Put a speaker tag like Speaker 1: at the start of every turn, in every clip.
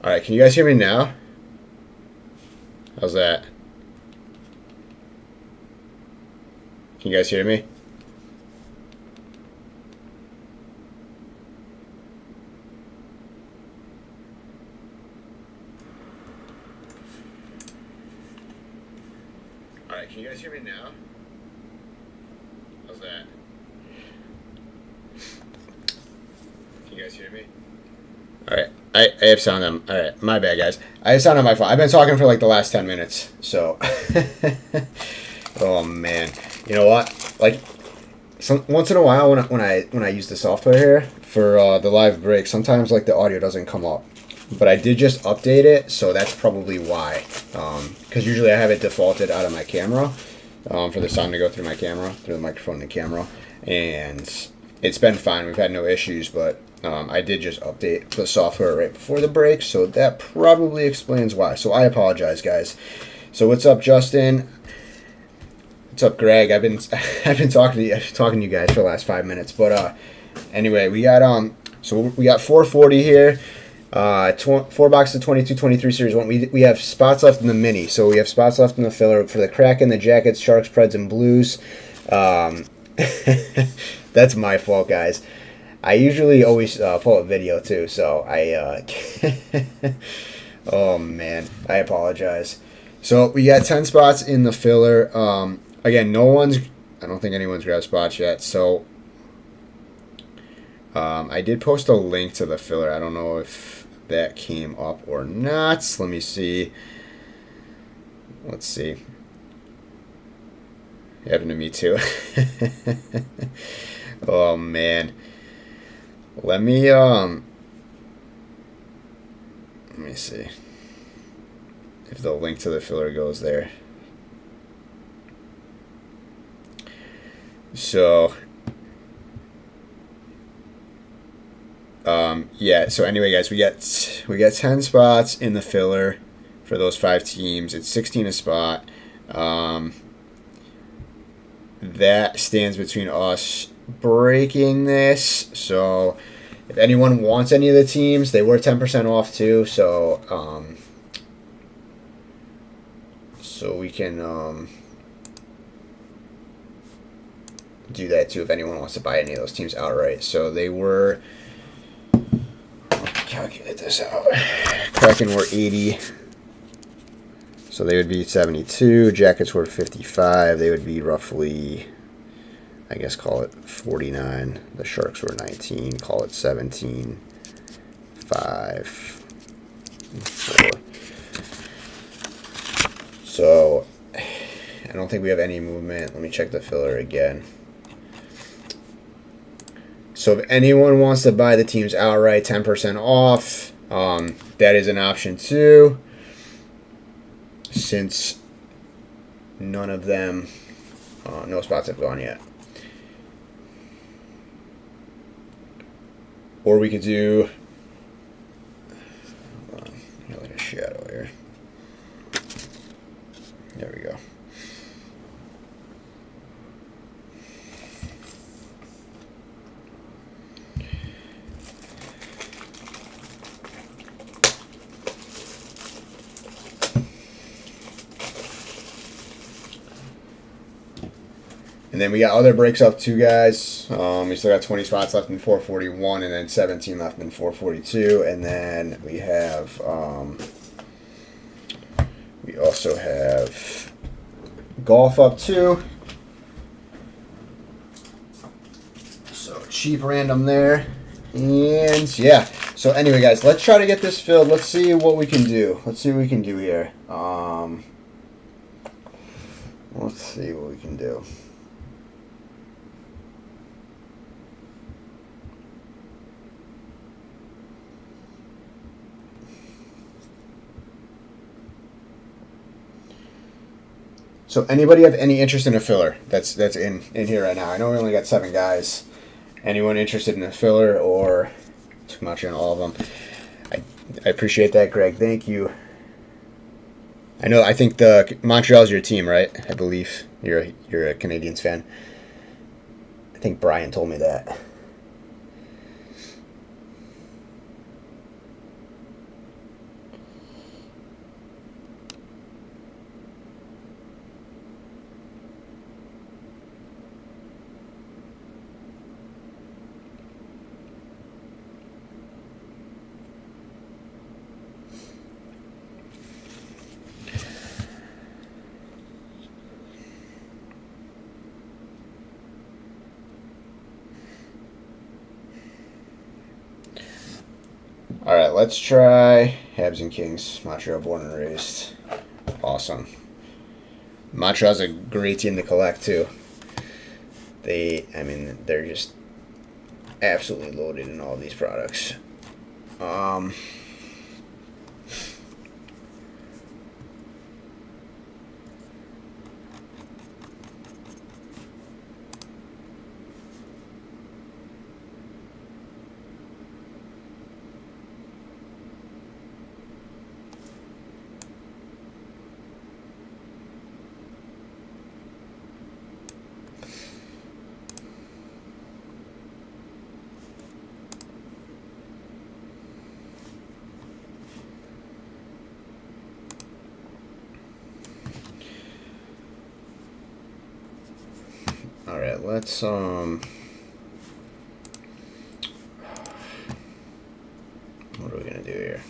Speaker 1: All right, can you guys hear me now? How's that? Can you guys hear me? All right, can you guys hear me now? How's that? Can you guys hear me? All right, I have sound on. All right, my bad, guys. I have sound on my phone. I've been talking for like the last 10 minutes, so. Oh man, you know what? Like, once in a while when I use the software here for the live break, sometimes like the audio doesn't come up. But I did just update it, so that's probably why. Because usually I have it defaulted out of my camera for the sound to go through my camera, through the microphone and the camera, and it's been fine. We've had no issues, but I did just update the software right before the break, so that probably explains why. So I apologize, guys. So what's up, Justin? What's up, Greg? I've been talking to you guys for the last 5 minutes, but anyway, we got 440 here. 4 boxes of 22-23 series one. We have spots left in the mini, so we have spots left in the filler for the Kraken, the Jackets, Sharks, Preds, and Blues. That's my fault, guys. I usually always pull a video too, so I oh man, I apologize. So we got 10 spots in the filler. Again, I don't think anyone's grabbed spots yet, so I did post a link to the filler. I don't know if that came up or not. Let me see. Let's see. It happened to me too. Oh man. Let me see if the link to the filler goes there. So yeah, so anyway, guys, we got 10 spots in the filler for those 5 teams. It's 16 a spot. That stands between us breaking this. So if anyone wants any of the teams, they were 10% off too. So so we can do that too if anyone wants to buy any of those teams outright. So they were, calculate this out. Kraken were 80, so they would be 72. Jackets were 55. They would be roughly, I guess, call it 49. The Sharks were 19. Call it 17. 5. 4. So I don't think we have any movement. Let me check the filler again. So if anyone wants to buy the teams outright, 10% off, that is an option too. Since none of them, no spots have gone yet. Or we could do, hold on, I got like a shadow here. There we go. And then we got other breaks up too, guys. We still got 20 spots left in 441, and then 17 left in 442. And then we have, we also have golf up too. So cheap random there. And yeah. So anyway, guys, let's try to get this filled. Let's see what we can do. Let's see what we can do here. Let's see what we can do. So anybody have any interest in a filler that's in here right now? I know we only got 7 guys. Anyone interested in a filler or too much in all of them? I appreciate that, Greg. Thank you. I think the Montreal's your team, right? I believe you're a Canadiens fan. I think Brian told me that. All right, let's try Habs and Kings. Montreal, born and raised. Awesome. Montreal's a great team to collect too. They're just absolutely loaded in all these products. All right, let's what are we gonna do here?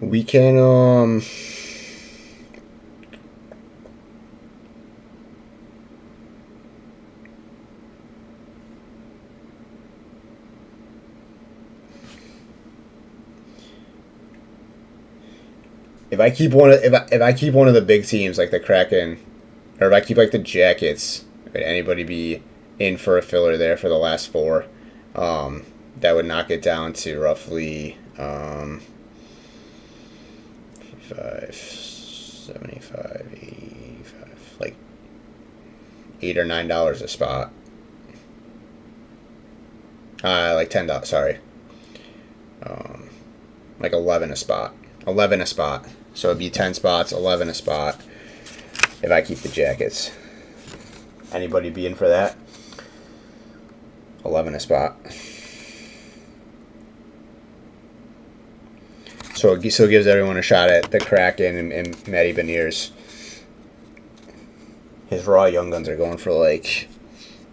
Speaker 1: We can if I keep one of the big teams like the Kraken, or if I keep like the Jackets, would anybody be in for a filler there for the last four? That would knock it down to roughly 75, 85, like $8 or $9 a spot. Like $10. Sorry, like 11 a spot. 11 a spot. So it'd be 10 spots, 11 a spot. If I keep the Jackets, anybody be in for that? 11 a spot. So it gives everyone a shot at the Kraken and Matty Beniers. His raw young guns are going for like,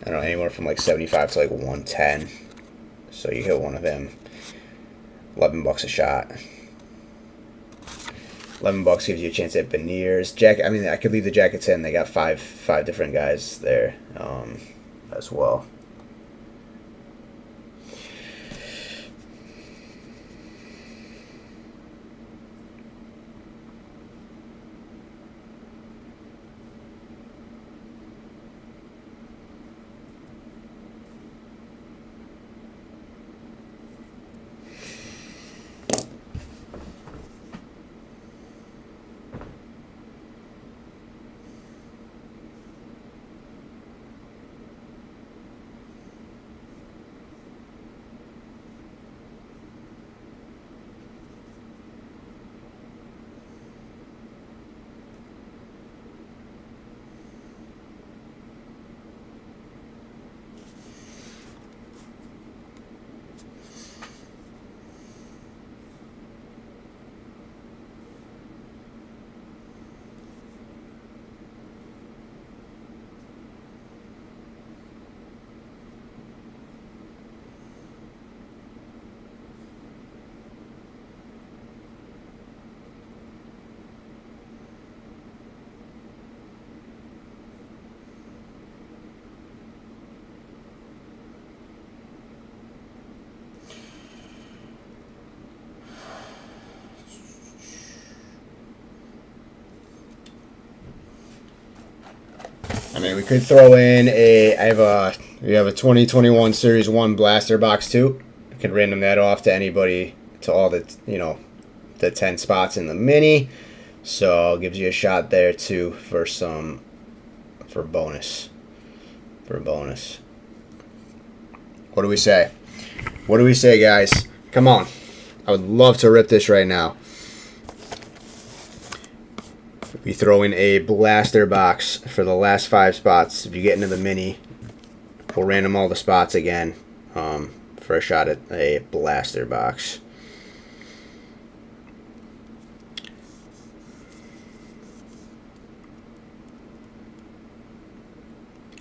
Speaker 1: I don't know, anywhere from like 75 to like 110. So you hit one of them, $11 a shot. $11 gives you a chance at Beniers. I could leave the Jackets in. They got five different guys there as well. I mean, we could throw in we have a 2021 Series 1 Blaster Box 2. We could random that off to anybody, to all the, the 10 spots in the mini. So it gives you a shot there too for bonus. What do we say? What do we say, guys? Come on. I would love to rip this right now. We throw in a blaster box for the last 5 spots. If you get into the mini, we'll random all the spots again for a shot at a blaster box.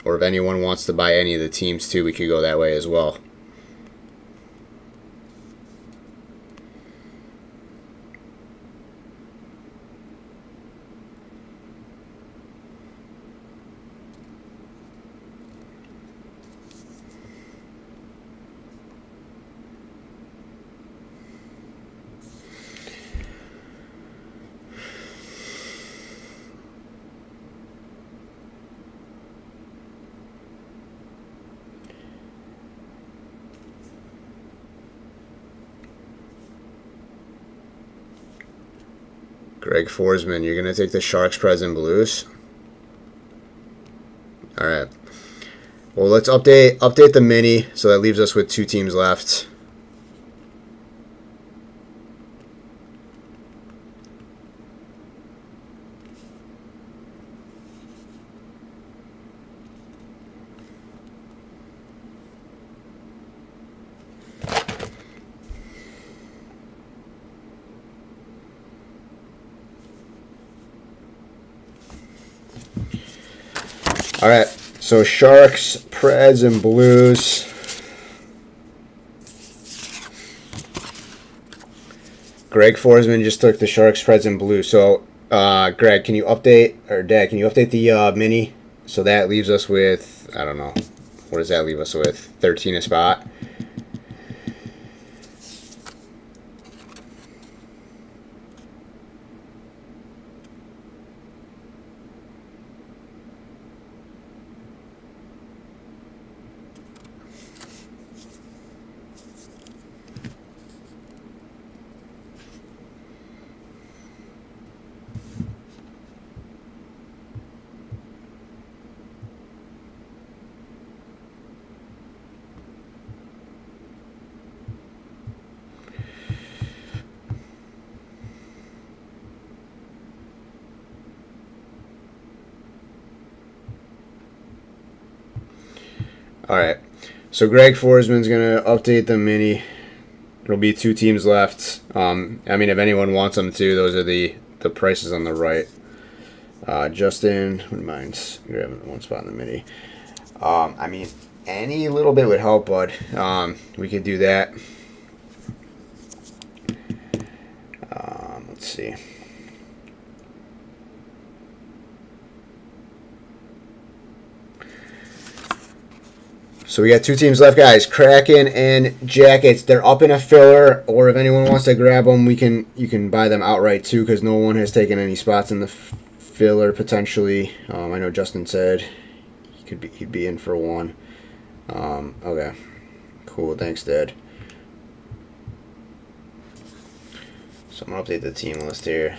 Speaker 1: Or if anyone wants to buy any of the teams too, we could go that way as well. Greg Forsman, you're going to take the Sharks, Preds, and Blues? All right. Well, let's update the mini, so that leaves us with 2 teams left. All right, so Sharks, Preds, and Blues. Greg Forsman just took the Sharks, Preds, and Blues. So, Greg, can you update, or Dad, can you update the mini? So that leaves us with, I don't know, what does that leave us with? 13 a spot. All right, so Greg Forsman's going to update the mini. There'll be 2 teams left. I mean, if anyone wants them to, those are the prices on the right. Justin, wouldn't mind grabbing 1 spot in the mini. I mean, any little bit would help, bud. We could do that. Let's see. So we got 2 teams left, guys. Kraken and Jackets. They're up in a filler, or if anyone wants to grab them, you can buy them outright too, because no one has taken any spots in the filler potentially. I know Justin said he'd be in for one. Okay, cool. Thanks, Dad. So I'm gonna update the team list here.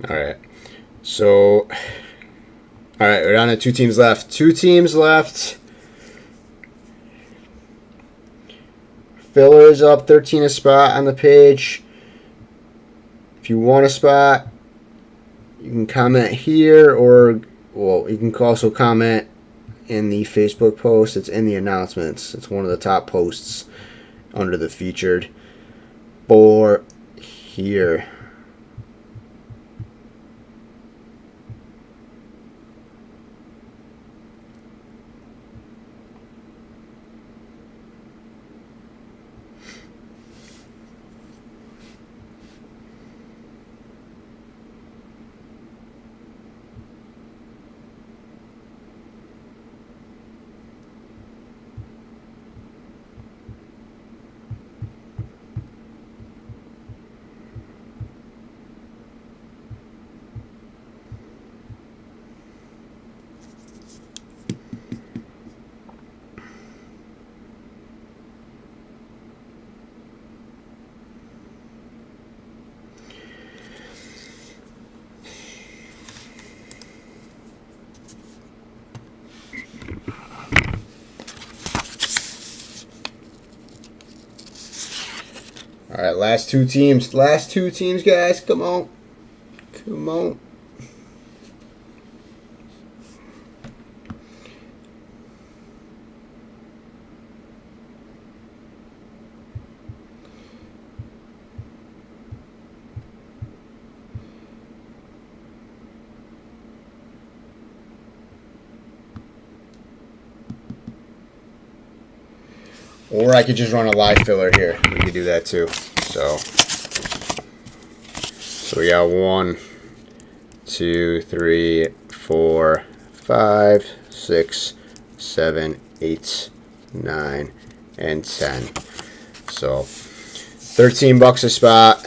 Speaker 1: All right. So, all right, we're down to 2 teams left. 2 teams left. Filler is up 13 a spot on the page. If you want a spot, you can comment here, or, well, you can also comment in the Facebook post. It's in the announcements. It's one of the top posts under the featured for here. All right, last two teams. Last two teams, guys. Come on. Come on. Or I could just run a live filler here. We could do that too. So we got 1, 2, 3, 4, 5, 6, 7, 8, 9, and 10. So $13 a spot.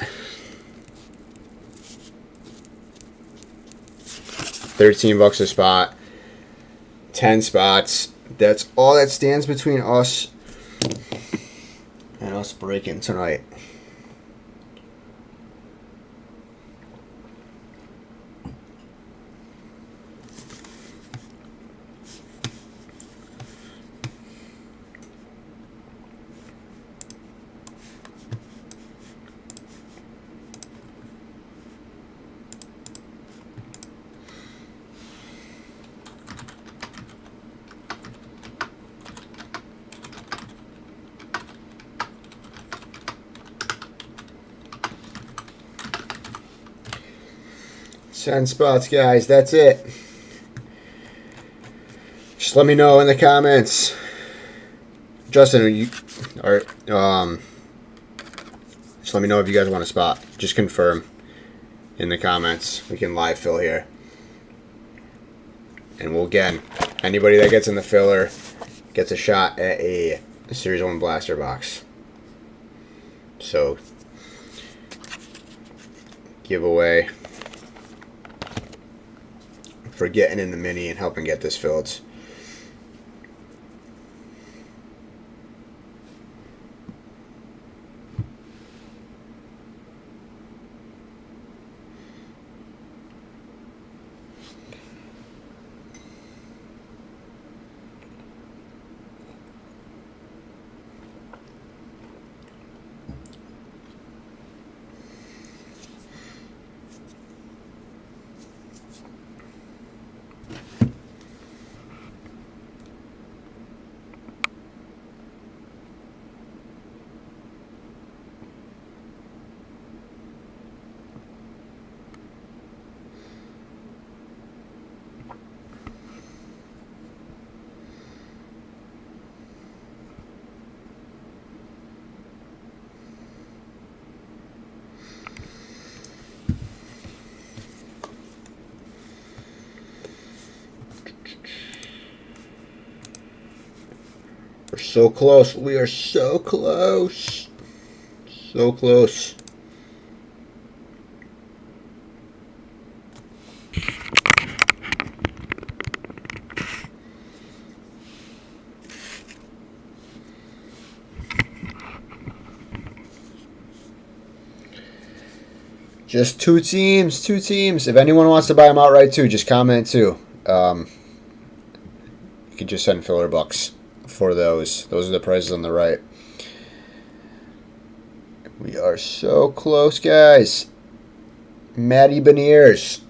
Speaker 1: 13 bucks a spot. 10 spots. That's all that stands between us and us breaking tonight. Ten spots, guys. That's it. Just let me know in the comments. Justin, just let me know if you guys want a spot. Just confirm in the comments. We can live fill here. And we'll, again, anybody that gets in the filler gets a shot at a Series 1 blaster box. So, giveaway for getting in the mini and helping get this filled. We're so close. We are so close. So close. Just two teams. If anyone wants to buy them outright too, just comment too. You can just send filler bucks for those. Those are the prices on the right. We are so close, guys. Matty Beniers.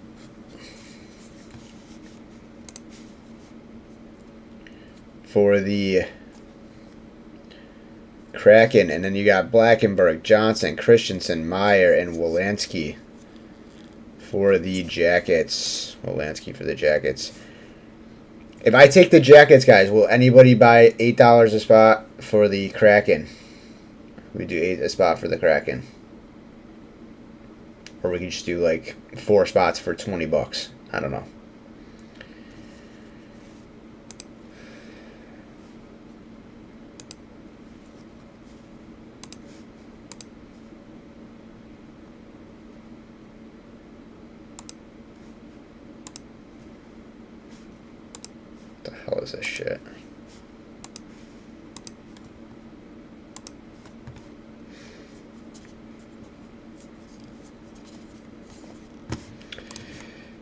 Speaker 1: for the Kraken. And then you got Blackenberg, Johnson, Christensen, Meyer, and Wolanski for the Jackets. Wolanski for the Jackets. If I take the Jackets, guys, will anybody buy $8 a spot for the Kraken? We do $8 a spot for the Kraken. Or we could just do like 4 spots for $20. I don't know. What the hell is this shit?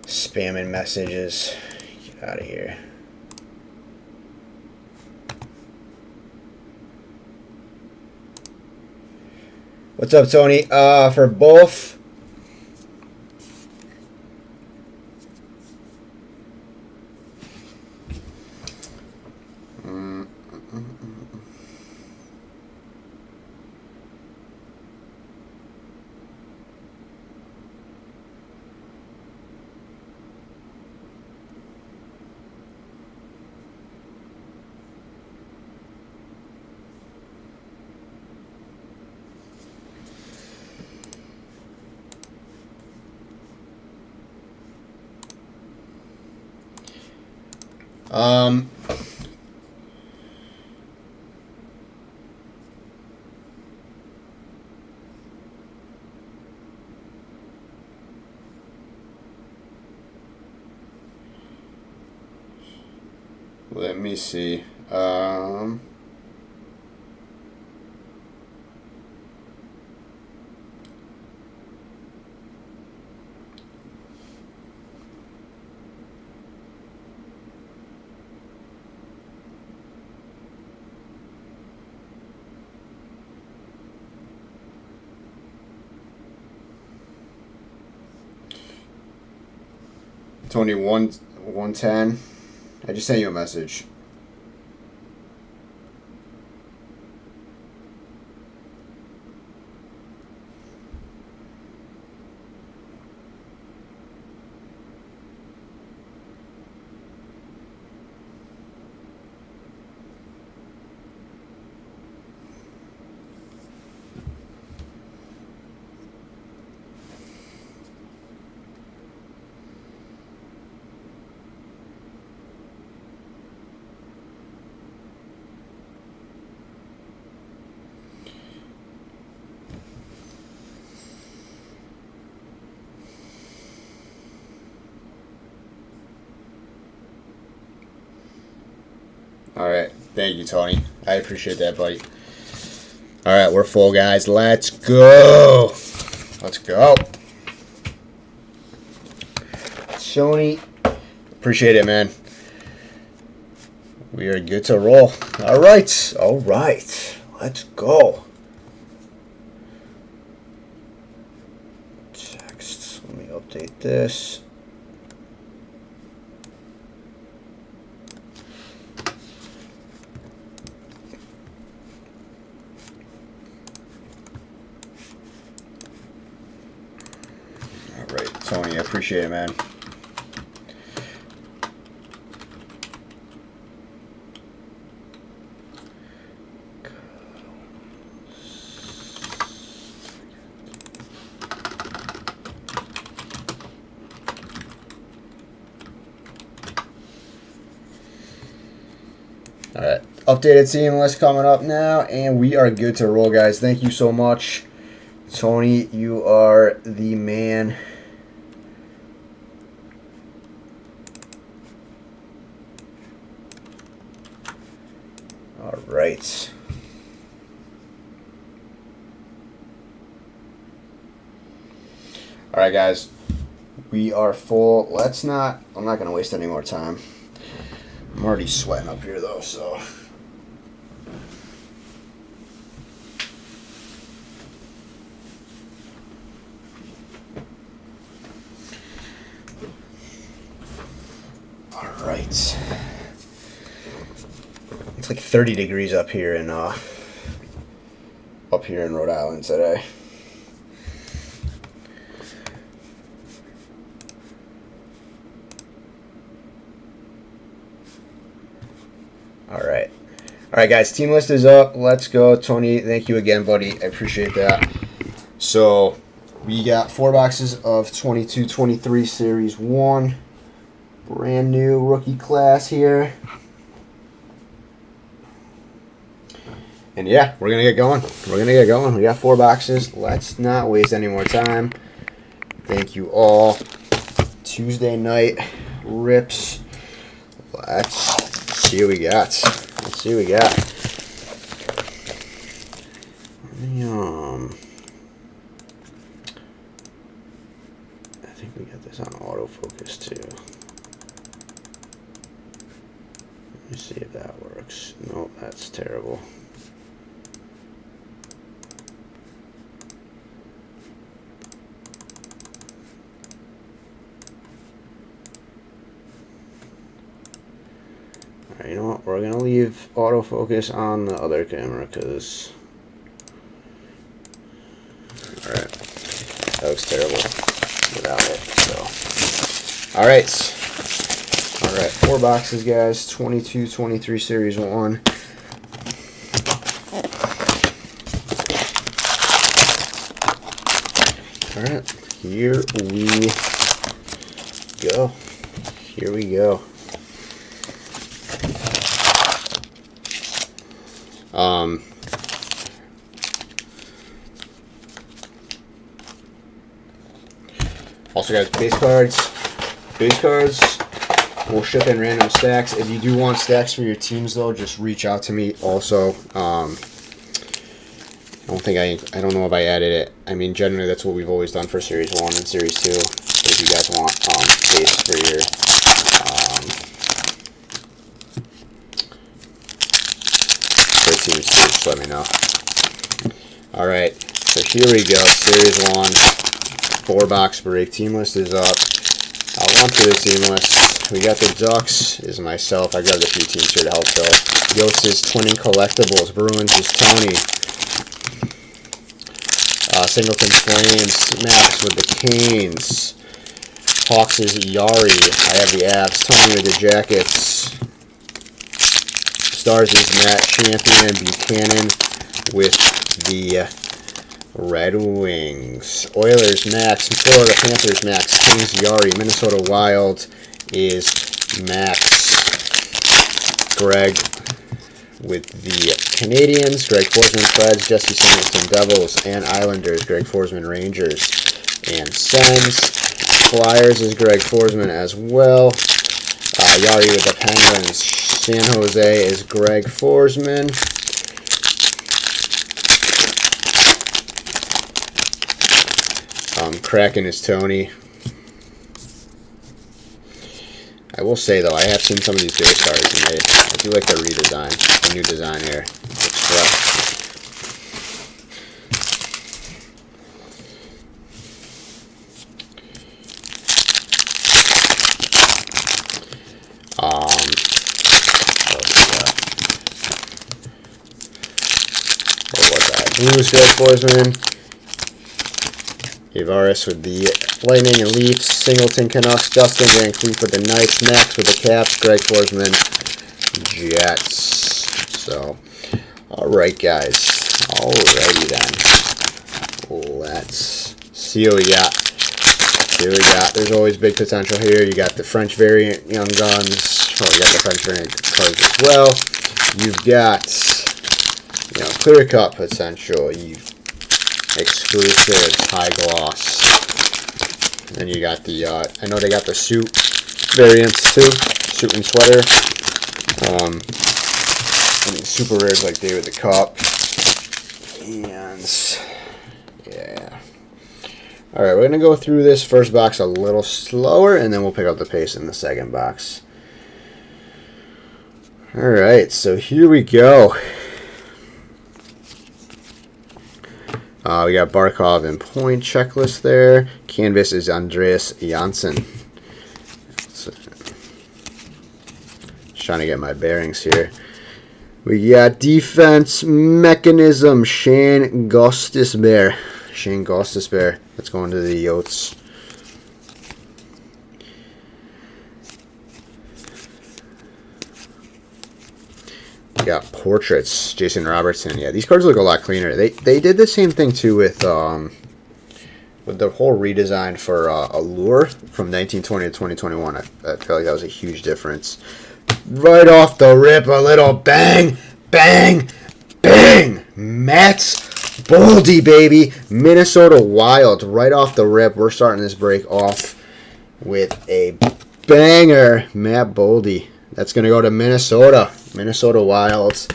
Speaker 1: Spamming messages. Get out of here. What's up, Tony? For both. Let me see. 110. I just sent you a message. All right. Thank you, Tony. I appreciate that, buddy. All right, we're full, guys. Let's go. Let's go. Sony. Appreciate it, man. We are good to roll. All right. All right. Let's go. Text. Let me update this. Tony, I appreciate it, man. All right, updated team list coming up now, and we are good to roll, guys. Thank you so much, Tony. You are the man. All right. All right, guys. We are full. I'm not going to waste any more time. I'm already sweating up here, though, so. All right. It's like 30 degrees up here in Rhode Island today. All right. All right, guys, team list is up. Let's go. Tony, thank you again, buddy. I appreciate that. So we got 4 boxes of 22-23 Series 1. Brand new rookie class here. And yeah, we're going to get going. We got 4 boxes. Let's not waste any more time. Thank you all. Tuesday night rips. Let's see what we got. I think we got this on autofocus too. Let me see if that works. Nope, that's terrible. Alright, you know what? We're gonna leave autofocus on the other camera because alright. That looks terrible without it. So alright. 4 boxes, guys. 22-23 Series 1. Alright, here we go. Also, guys, base cards. We'll ship in random stacks. If you do want stacks for your teams, though, just reach out to me. Also, I don't know if I added it. I mean, generally that's what we've always done for Series 1 and Series 2. So if you guys want space for your teams, just let me know. All right, so here we go. Series 1, 4-box break. Team list is up. I'll run through the team list. We got the Ducks is myself. I grabbed a few teams here to help fill. Yost is Twinning Collectibles. Bruins is Tony. Singleton Flames. Max with the Canes. Hawks is Yari. I have the Avs. Tony with the Jackets. Stars is Matt Champion. Buchanan with the Red Wings. Oilers Max. Florida Panthers Max. Kings Yari. Minnesota Wild is Max. Greg with the Canadians. Greg Forsman Preds. Jesse Singleton Devils and Islanders. Greg Forsman Rangers and Sens. Flyers is Greg Forsman as well. Yari with the Penguins. San Jose is Greg Forsman. Kraken is Tony. I will say, though, I have seen some of these base cards, and I do like the redesign, the new design here. It's fresh. What was that? Blues, Greg Forsman. Avaris with the Lightning and Leafs. Singleton Canucks. Dustin Van Cleef with the Knights. Max with the Caps. Greg Forsman Jets. So, alright, guys. Alrighty then. Let's see what we got. There's always big potential here. You got the French variant Young Guns. Oh, you got the French variant cards as well. You've got, clear cut potential. Exclusive high gloss. Then you got the I know they got the suit variants too, suit and sweater. Super rares like David the Cup. And yeah. All right, we're gonna go through this first box a little slower, and then we'll pick up the pace in the second box. All right, so here we go. We got Barkov and point checklist there. Canvas is Andreas Janssen. Just trying to get my bearings here. We got defense mechanism, Shane Gostisbehere. Shane Gostisbehere. That's going to the Yotes. We got portraits, Jason Robertson. Yeah, these cards look a lot cleaner. They did the same thing too with the whole redesign for Allure from 1920 to 2021. I feel like that was a huge difference. Right off the rip, a little bang, bang, bang. Matt's Boldy, baby. Minnesota Wild. Right off the rip, we're starting this break off with a banger. Matt Boldy. That's going to go to Minnesota. Minnesota Wilds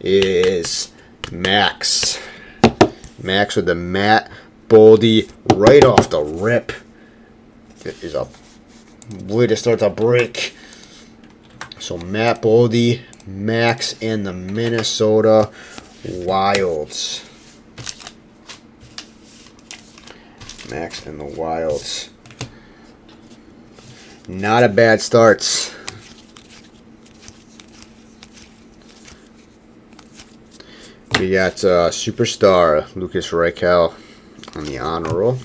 Speaker 1: is Max. Max with the Matt Boldy right off the rip. It is a way to start the break. So Matt Boldy, Max, and the Minnesota Wilds. Max and the Wilds. Not a bad start. We got superstar Lucas Reichel on the honor roll.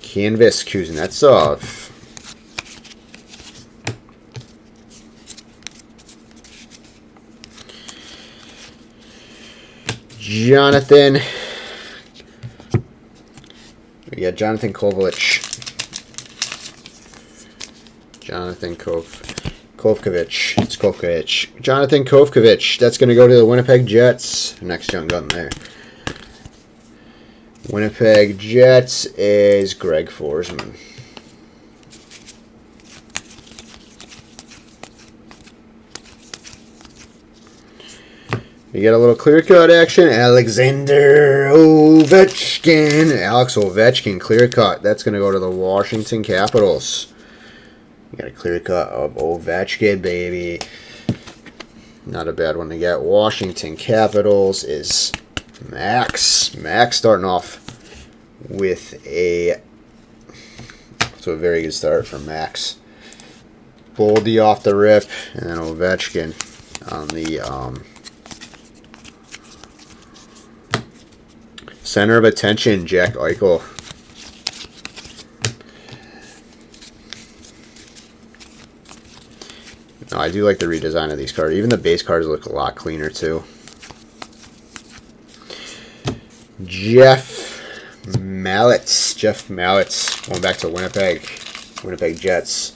Speaker 1: Canvas Kuznetsov. Jonathan. We got Jonathan Kovalich. Jonathan Kovkovich. It's Kovkovich. Jonathan Kovkovich. That's going to go to the Winnipeg Jets. Next young gun there. Winnipeg Jets is Greg Forsman. We got a little clear cut action. Alexander Ovechkin. Alex Ovechkin clear cut. That's going to go to the Washington Capitals. We got a clear cut of Ovechkin, baby. Not a bad one to get. Washington Capitals is Max. Max starting off with a very good start for Max. Boldy off the rip, and then Ovechkin on the center of attention, Jack Eichel. No, I do like the redesign of these cards. Even the base cards look a lot cleaner too. Jeff Mallets going back to Winnipeg. Winnipeg Jets.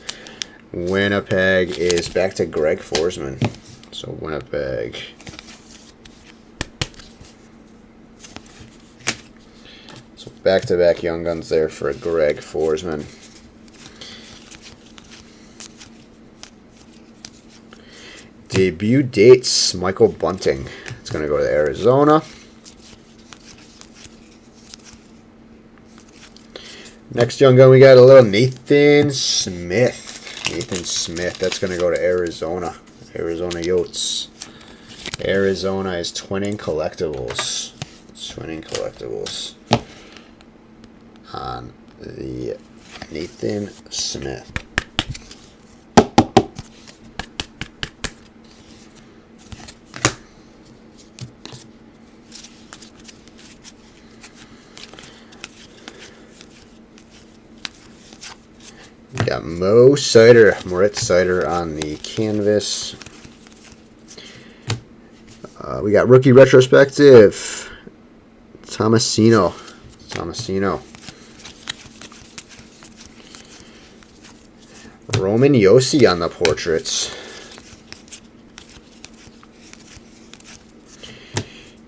Speaker 1: Winnipeg is back to Greg Forsman. So Winnipeg. So back-to-back young guns there for Greg Forsman. Debut dates, Michael Bunting. It's going to go to Arizona. Next young gun, we got a little Nathan Smith. Nathan Smith, that's going to go to Arizona. Arizona Yotes. Arizona is Twinning Collectibles. Twinning Collectibles on the Nathan Smith. We got Moritz Seider on the canvas. We got rookie retrospective. Tomasino. Roman Josi on the portraits.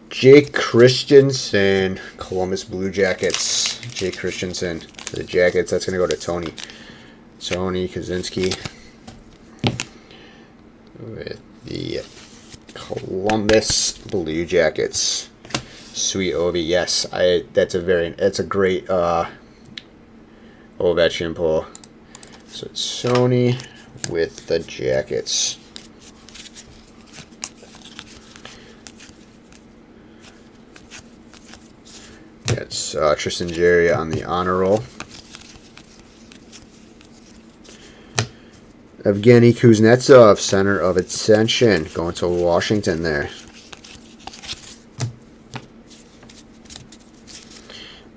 Speaker 1: Jake Christensen, Columbus Blue Jackets. Jake Christensen for the Jackets. That's going to go to Tony. Tony Kaczynski with the Columbus Blue Jackets. Sweet Ovi, yes. That's a great Ovechkin pull. So it's Sony with the Jackets. That's Tristan Jarry on the honor roll. Evgeny Kuznetsov, center of attention, going to Washington there.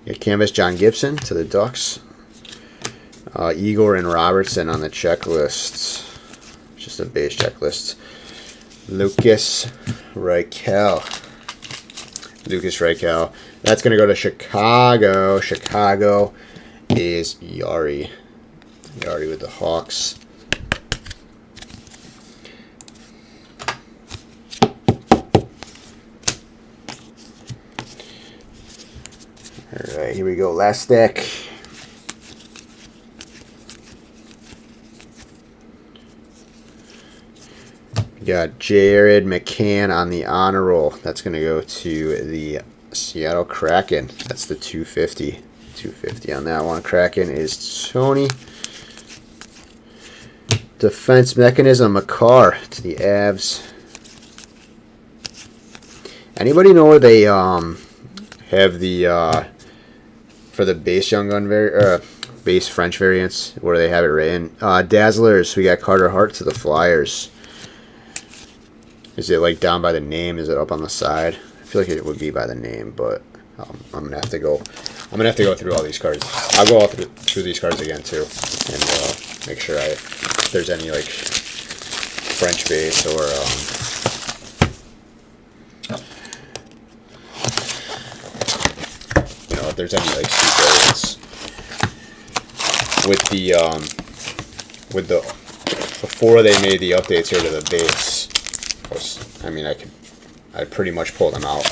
Speaker 1: Got canvas John Gibson to the Ducks. Igor and Robertson on the checklist. Just a base checklist. Lucas Reichel. That's going to go to Chicago. Chicago is Yari. Yari with the Hawks. All right, here we go. Last deck. We got Jared McCann on the honor roll. That's going to go to the Seattle Kraken. That's the 250. 250 on that one. Kraken is Tony. Defense mechanism, Makar to the Avs. Anybody know where they have the for the base Young Gun base French variants, where they have it written? Dazzlers. We got Carter Hart to the Flyers. Is it like down by the name? Is it up on the side? I feel like it would be by the name, but I'm gonna have to go. I'm gonna have to go through all these cards. I'll go all through these cards again too, and make sure if there's any like French base or if there's any like C variants with the before they made the updates here to the base. I'd pretty much pull them out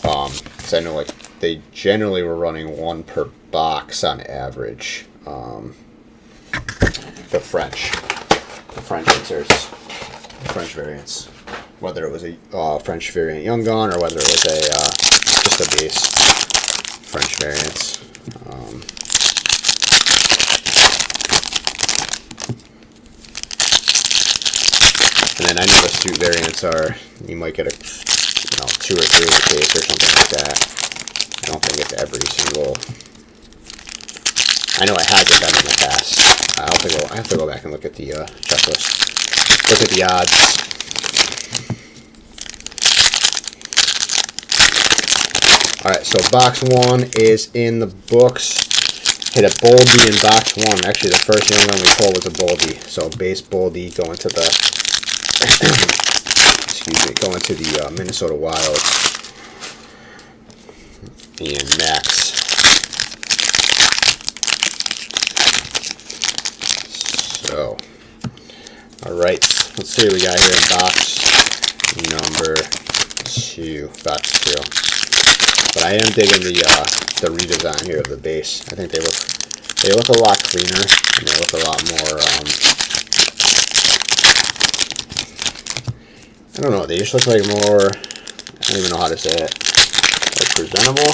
Speaker 1: because I know like they generally were running one per box on average. The French inserts, the French variants, whether it was a French variant Young Gun or whether it was just a base French variants. And then I know the suit variants are, you might get 2 or 3 a case or something like that. I don't think it's every single. I know I had get them in the past. I have to go back and look at the checklist. Look at the odds. Alright, so box 1 is in the books. Hit a Boldy in box 1. Actually, the first Young Gun we pulled was a Boldy. So base Boldy going to the going to the Minnesota Wild. And Max. So, alright, let's see what we got here in box number 2. Box 2. But I am digging the redesign here of the base. I think they look a lot cleaner and they look a lot more I don't know, they just look like more, I don't even know how to say it, like presentable.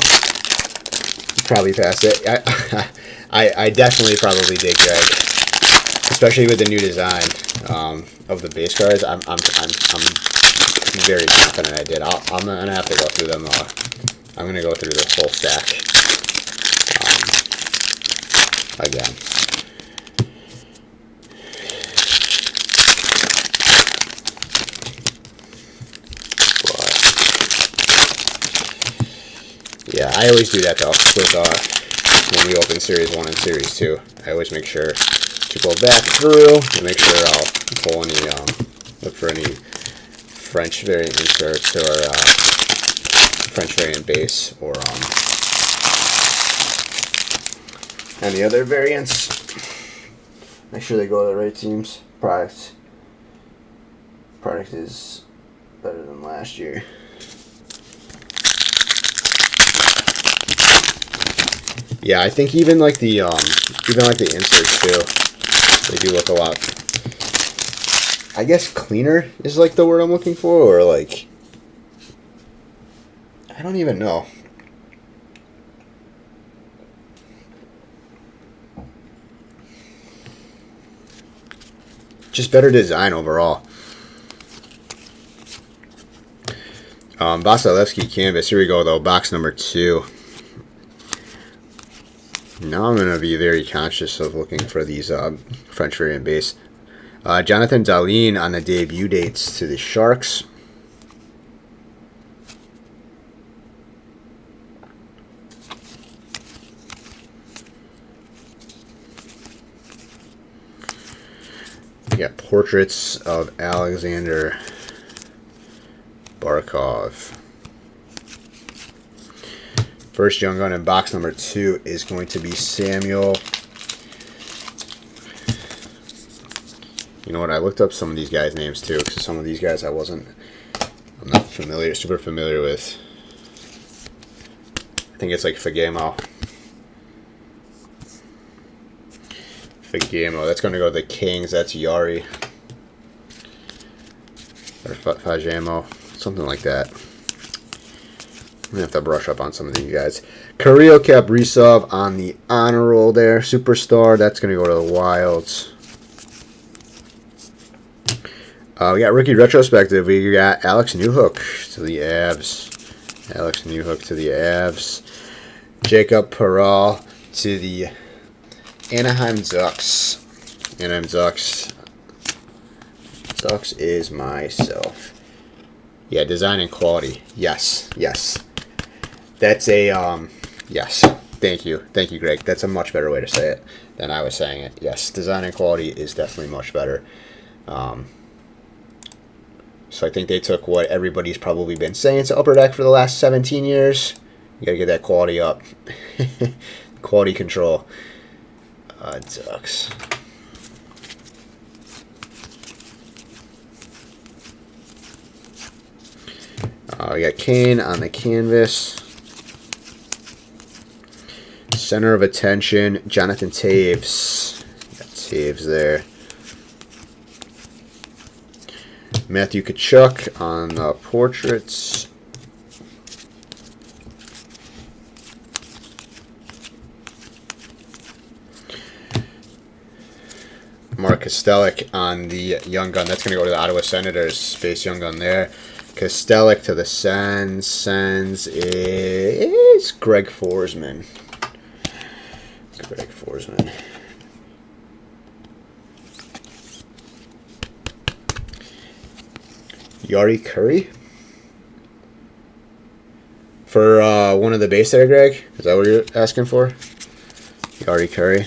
Speaker 1: Probably past it. I definitely probably dig Greg, especially with the new design of the base cards. I'm very confident I did. I'm gonna have to go through them. I'm gonna go through this whole stack again. Yeah, I always do that though with when we open Series 1 and Series 2. I always make sure to go back through and make sure I'll pull any, look for any French variant inserts or French variant base or any other variants. Make sure they go to the right teams. Product is better than last year. Yeah, I think even like the inserts too, they do look a lot. I guess cleaner is like the word I'm looking for, or like I don't even know. Just better design overall. Vasilevsky canvas. Here we go though. Box number 2. Now I'm going to be very conscious of looking for these French variant base. Jonathan Dahlin on the debut dates to the Sharks. We got portraits of Alexander Barkov. First young gun in box number 2 is going to be Samuel. You know what? I looked up some of these guys' names too, because some of these guys I'm not super familiar with. I think it's like Fagemo. That's going to go to the Kings. That's Yari. Or Fagemo. Something like that. I'm going to have to brush up on some of these guys. Kirill Kaprizov on the honor roll there. Superstar. That's going to go to the Wilds. We got rookie retrospective. We got Alex Newhook to the Avs. Jacob Perreault to the Anaheim Ducks. Ducks is myself. Yeah, design and quality. Yes. That's a yes. Thank you, Greg. That's a much better way to say it than I was saying it. Yes, design and quality is definitely much better. So I think they took what everybody's probably been saying to Upper Deck for the last 17 years. You gotta get that quality up. Quality control. Ducks. We got Kane on the canvas. Center of attention, Jonathan Taves. Got Taves there. Matthew Tkachuk on the portraits. Mark Kostelic on the young gun. That's going to go to the Ottawa Senators. Space young gun there. Kostelic to the Sens. Sens is Greg Forsman. Yari Curry for one of the base there, Greg. Is that what you're asking for? Yari Curry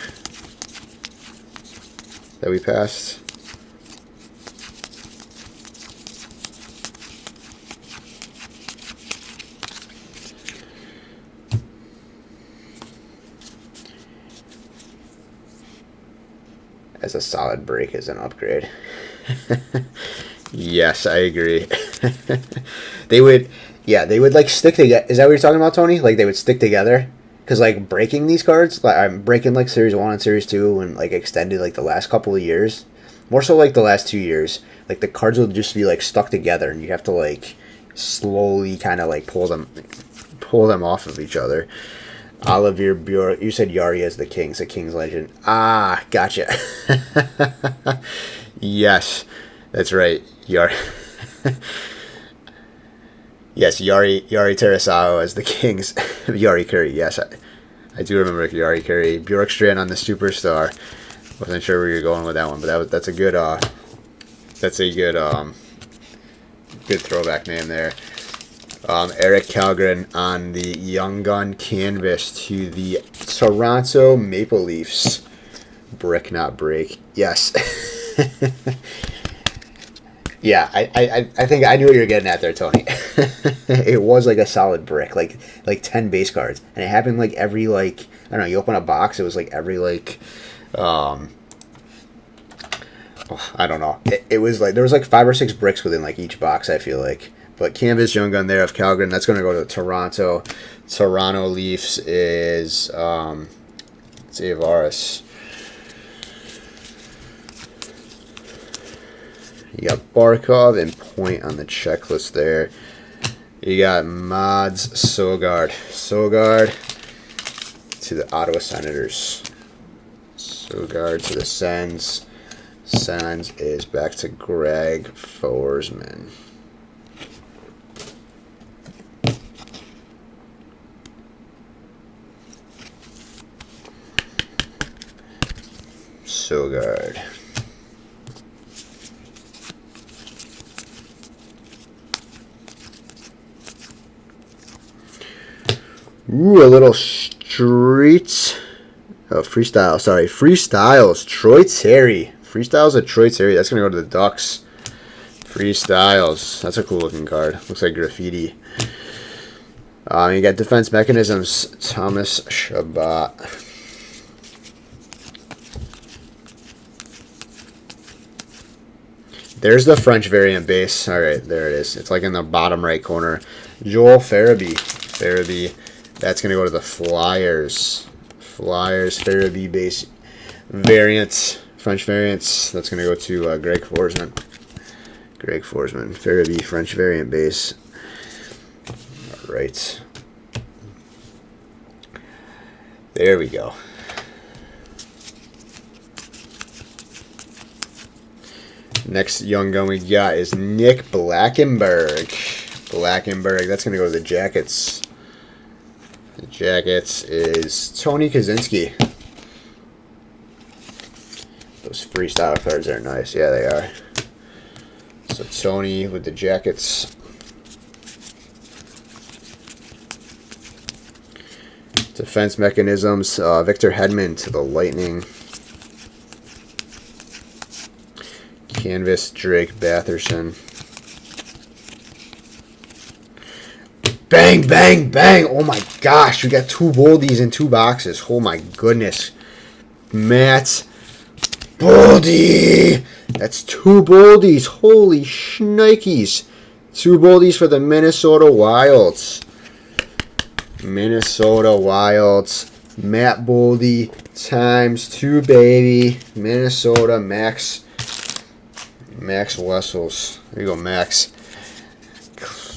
Speaker 1: that we passed. As a solid break as an upgrade. Yes, I agree. They would like stick together. Is that what you're talking about, Tony? Like they would stick together? Because like breaking these cards, like I'm breaking like Series 1 and Series 2 and like extended like the last couple of years. More so like the last 2 years. Like the cards will just be like stuck together and you have to like slowly kind of like pull them off of each other. Olivier Bjork, you said Yari as the Kings, a Kings legend. Ah, gotcha. Yes, that's right. Yari. Yes, Yari Tarasawa as the Kings. Yari Curry, yes. I do remember Yari Curry. Bjorkstrand on the Superstar. Wasn't sure where you're going with that one, but that's a good good throwback name there. Eric Kallgren on the Young Gun canvas to the Toronto Maple Leafs. Brick, not break. Yes. Yeah, I think I knew what you were getting at there, Tony. It was like a solid brick, like 10 base cards. And it happened like every, like, I don't know, you open a box, it was like every, like, I don't know. It was like, there was like 5 or 6 bricks within like each box, I feel like. But canvas Young Gun there of Kallgren. That's going to go to Toronto. Toronto Leafs is Zavaris. You got Barkov and Point on the checklist there. You got Mods Sogard. To the Ottawa Senators. Sogard to the Sens. Sens is back to Greg Forsman. Sogard. Ooh, a little street. Oh, freestyle. Sorry, freestyles. Troy Terry. Freestyles of Troy Terry. That's gonna go to the Ducks. Freestyles. That's a cool looking card. Looks like graffiti. You got defense mechanisms. Thomas Shabbat. There's the French variant base. All right, there it is. It's like in the bottom right corner. Joel Farabee. That's going to go to the Flyers. Farabee base variants. French variants. That's going to go to Greg Forsman. Farabee French variant base. All right. There we go. Next young gun we got is Nick Blackenberg. That's going to go to the Jackets. The Jackets is Tony Kaczynski. Those freestyle cards are nice. Yeah, they are. So Tony with the Jackets. Defense mechanisms. Victor Hedman to the Lightning. Canvas, Drake Batherson. Bang, bang, bang. Oh my gosh, we got 2 Boldies in 2 boxes. Oh my goodness. Matt Boldy. That's 2 Boldies. Holy shnikes. 2 Boldies for the Minnesota Wilds. Matt Boldy times 2, baby. Minnesota Max Wessels. There you go, Max.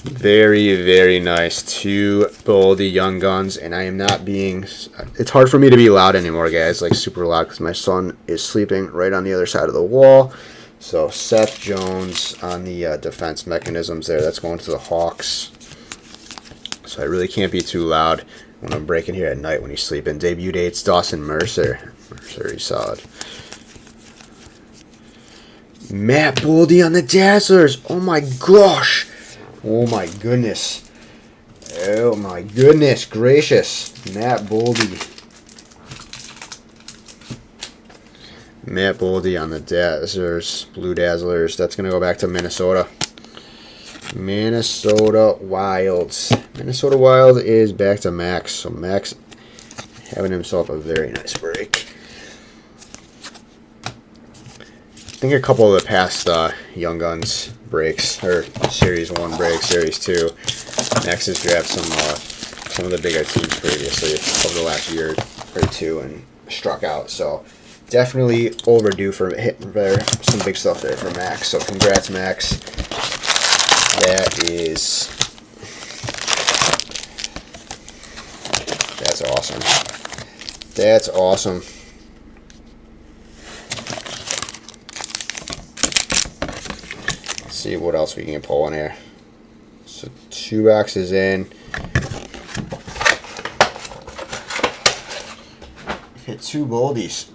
Speaker 1: Very, very nice. 2 Boldy Young Guns, and I am not being... It's hard for me to be loud anymore, guys, like super loud, because my son is sleeping right on the other side of the wall. So Seth Jones on the defense mechanisms there. That's going to the Hawks. So I really can't be too loud when I'm breaking here at night when he's sleeping. Debut dates, Dawson Mercer. He's solid. Matt Boldy on the Dazzlers. Oh my gosh. Oh my goodness. Oh my goodness gracious. Matt Boldy on the Dazzlers. Blue Dazzlers. That's going to go back to Minnesota. Minnesota Wilds. Minnesota Wild is back to Max. So Max having himself a very nice break. I think a couple of the past Young Guns breaks, or Series 1 breaks, Series 2, Max has grabbed some of the bigger teams previously over the last year or 2 and struck out. So definitely overdue for hitting there. Some big stuff there for Max. So congrats, Max. That's awesome. That's awesome. See what else we can pull in here. So 2 boxes in. Hit 2 Boldies.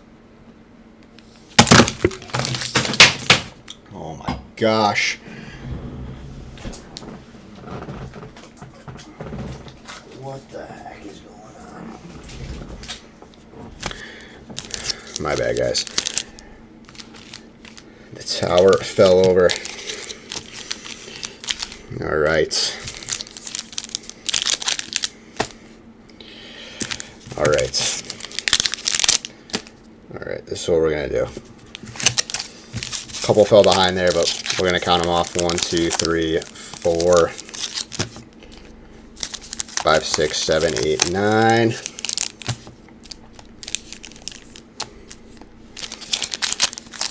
Speaker 1: Oh my gosh. What the heck is going on? My bad, guys. The tower fell over. All right. All right, this is what we're going to do. A couple fell behind there, but we're going to count them off. 1, 2, 3, 4, 5, 6, 7, 8, 9.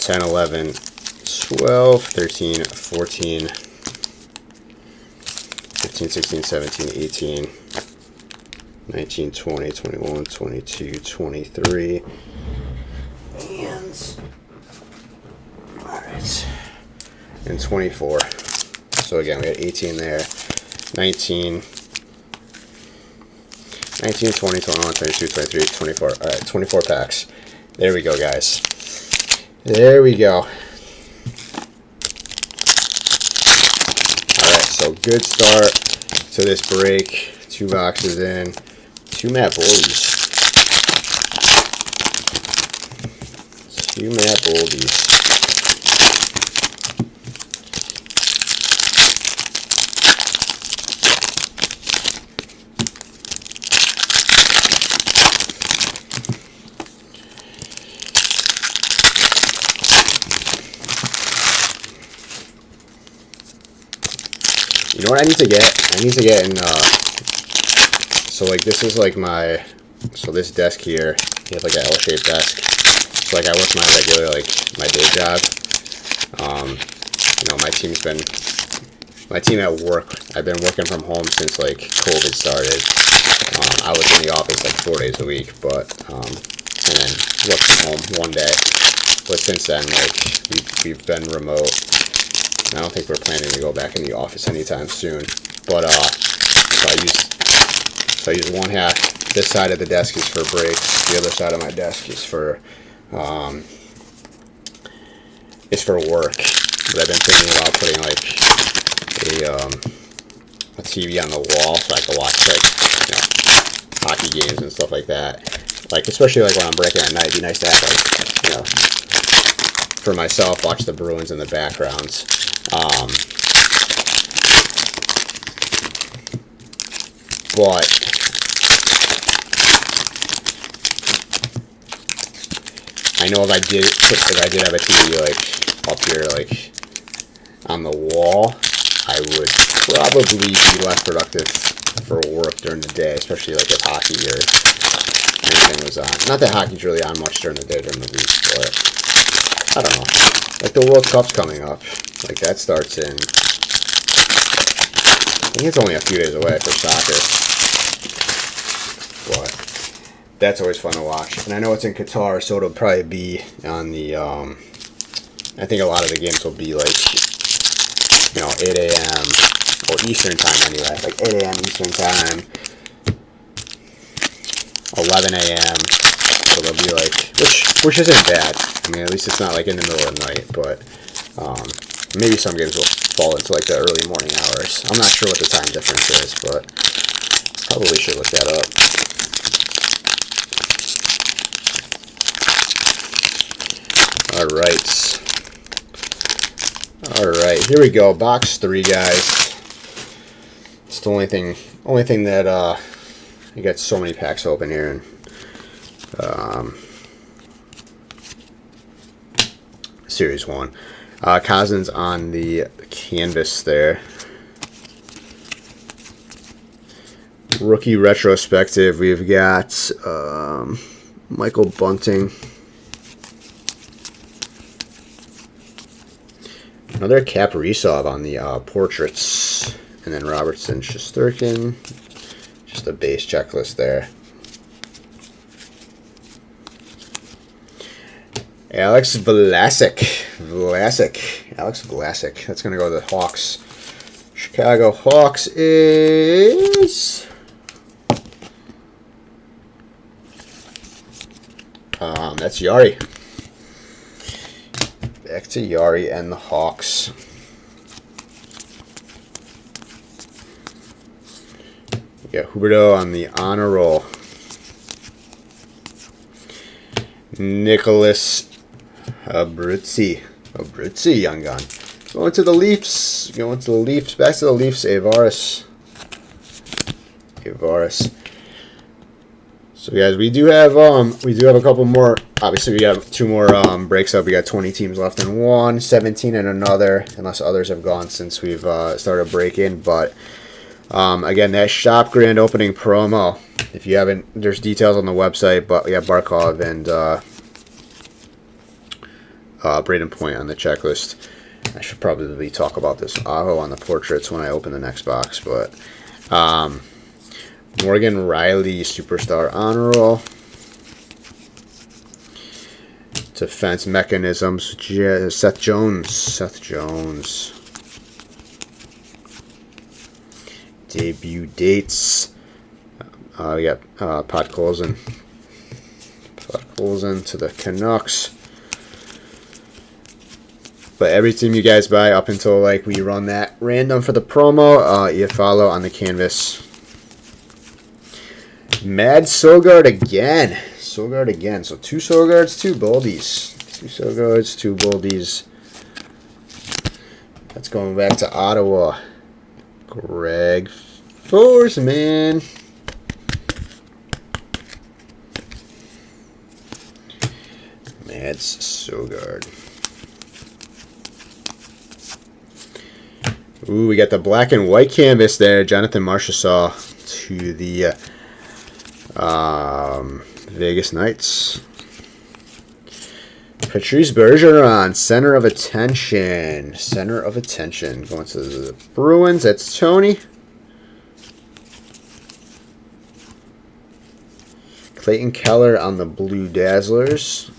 Speaker 1: 10, 11, 12, 13, 14, 15, 16, 17, 18, 19, 20, 21, 22, 23, and alright, and 24. So again, we had 18 there, 19, 20, 21, 22, 23, 24. Alright, 24 packs. There we go, guys. There we go. Alright, so good start to this break. 2 boxes in. Two Matt Boldies. Two Matt Boldies. You know what I need to get? I need to get in, so like this is like my, so this desk here, you have like an L-shaped desk. So like I work my regular, like my day job. You know, my team at work, I've been working from home since like COVID started. I was in the office like 4 days a week, but, and then worked from home one day. But since then, like, we've been remote. I don't think we're planning to go back in the office anytime soon. But so I use one half. This side of the desk is for breaks. The other side of my desk is for work. But I've been thinking about putting like a TV on the wall so I can watch like, you know, hockey games and stuff like that. Like especially like when I'm breaking at night, it'd be nice to have like, you know, for myself, watch the Bruins in the backgrounds. But I know if I did have a TV like up here, like on the wall, I would probably be less productive for work during the day, especially like if hockey or anything was on. Not that hockey's really on much during the day during the week, but I don't know. Like the World Cup's coming up. Like that starts in, I think it's only a few days away for soccer. But that's always fun to watch. And I know it's in Qatar, so it'll probably be on the, I think a lot of the games will be like, you know, 8 a.m. or Eastern time anyway. Like 8 a.m. Eastern time, 11 a.m. So they'll be like, which isn't bad. I mean, at least it's not like in the middle of the night, but maybe some games will fall into like the early morning hours. I'm not sure what the time difference is, but probably should look that up. Alright, here we go. Box 3, guys. It's the only thing that you got so many packs open here, and Series 1. Cousins on the canvas there. Rookie retrospective, we've got Michael Bunting. Another Kaprizov on the portraits. And then Robertson, Shesterkin. Just a base checklist there. Alex Vlasic. Alex Vlasic. That's going to go to the Hawks. Chicago Hawks is... that's Yari. Back to Yari and the Hawks. We got Huberdeau on the honor roll. Nicholas Abruzzi, young gun. Going to the Leafs. Back to the Leafs. Avaris. So guys, we do have a couple more. Obviously, we have 2 more breaks up. We got 20 teams left in one, 17 in another, unless others have gone since we've started breaking. But again, that shop grand opening promo. If you haven't, there's details on the website. But we have Barkov and Braden Point on the checklist. I should probably talk about this Aho on the portraits when I open the next box, but Morgan Riley Superstar Honor Roll. Defense Mechanisms, Seth Jones. Debut dates. We got Podkolzin to the Canucks. But every team you guys buy up until like we run that random for the promo, you follow on the canvas. Mad Sogard again. Sogard again. So 2 Sogards, 2 Boldies. 2 Sogards, 2 Boldies. That's going back to Ottawa. Greg Forsman. Mads Sogard. Ooh, we got the black and white canvas there. Jonathan Marchessault to the Vegas Knights. Patrice Bergeron, center of attention. Center of attention. Going to the Bruins. That's Tony. Clayton Keller on the Blue Dazzlers.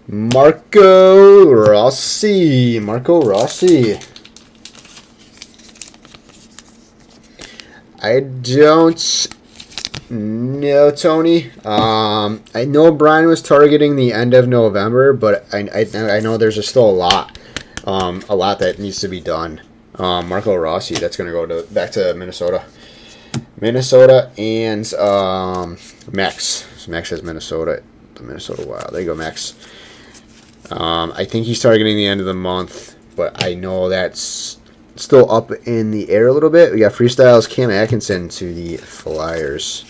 Speaker 1: Marco Rossi. Marco Rossi. I don't know, Tony. I know Brian was targeting the end of November, but I know there's still a lot that needs to be done. Marco Rossi, that's going to go back to Minnesota. Minnesota and Max. So Max has Minnesota. The Minnesota Wild. There you go, Max. I think he's targeting the end of the month, but I know that's still up in the air a little bit. We got Freestyles Cam Atkinson to the Flyers.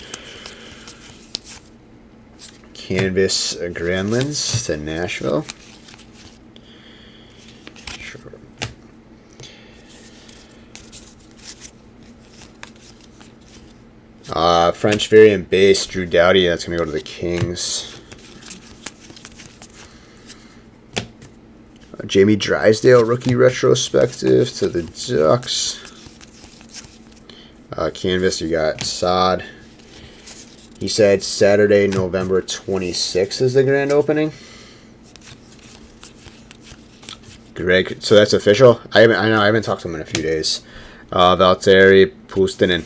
Speaker 1: Canvas Granlunds to Nashville. Sure. French variant base, Drew Doughty. That's going to go to the Kings. Jamie Drysdale, rookie retrospective to the Ducks. Canvas, you got Sod. He said Saturday, November 26th is the grand opening. Greg, so that's official. I haven't talked to him in a few days. Valtteri Puustinen.